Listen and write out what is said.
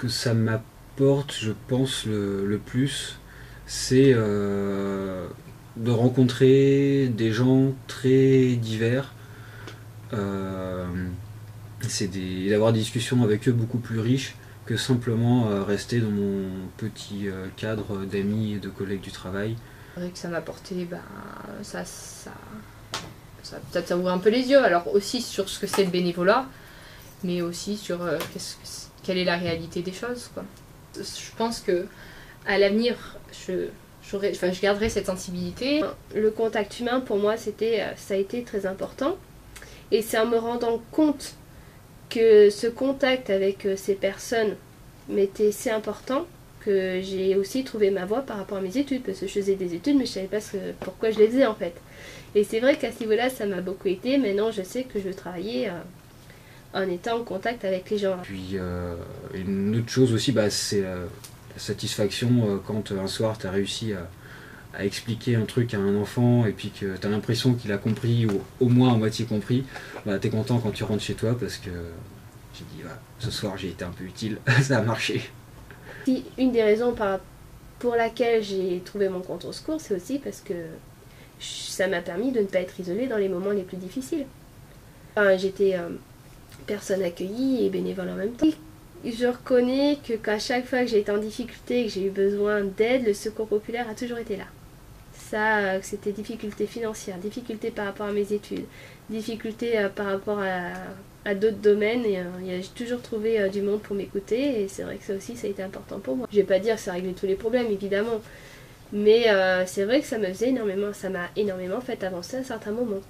que ça m'apporte, je pense, le plus, c'est de rencontrer des gens très divers. Euh, d'avoir des discussions avec eux beaucoup plus riches que simplement rester dans mon petit cadre d'amis et de collègues du travail. C'est vrai que ça m'a apporté, peut-être ça ouvre un peu les yeux, alors aussi sur ce que c'est le bénévolat, mais aussi sur quelle est la réalité des choses, quoi. Je pense que à l'avenir, je garderai cette sensibilité. Le contact humain, pour moi, ça a été très important. Et c'est en me rendant compte que ce contact avec ces personnes m'était si important que j'ai aussi trouvé ma voie par rapport à mes études. Parce que je faisais des études, mais je ne savais pas pourquoi je les faisais, en fait. Et c'est vrai qu'à ce niveau-là, ça m'a beaucoup aidé. Maintenant, je sais que je veux travailler en étant en contact avec les gens. Puis une autre chose aussi, c'est la satisfaction quand un soir tu as réussi à expliquer un truc à un enfant et puis que tu as l'impression qu'il a compris ou au moins à moitié compris. Tu es content quand tu rentres chez toi parce que j'ai dit ce soir j'ai été un peu utile, ça a marché. Une des raisons pour laquelle j'ai trouvé mon compte au secours, c'est aussi parce que ça m'a permis de ne pas être isolée dans les moments les plus difficiles. J'étais personne accueillie et bénévole en même temps. Je reconnais qu'à chaque fois que j'ai été en difficulté et que j'ai eu besoin d'aide, le secours populaire a toujours été là. Ça, c'était difficultés financières, difficultés par rapport à mes études, difficultés par rapport à d'autres domaines, et j'ai toujours trouvé du monde pour m'écouter, et c'est vrai que ça aussi, ça a été important pour moi. Je vais pas dire que ça réglait tous les problèmes, évidemment, mais c'est vrai que ça m'a énormément fait avancer à certains moments.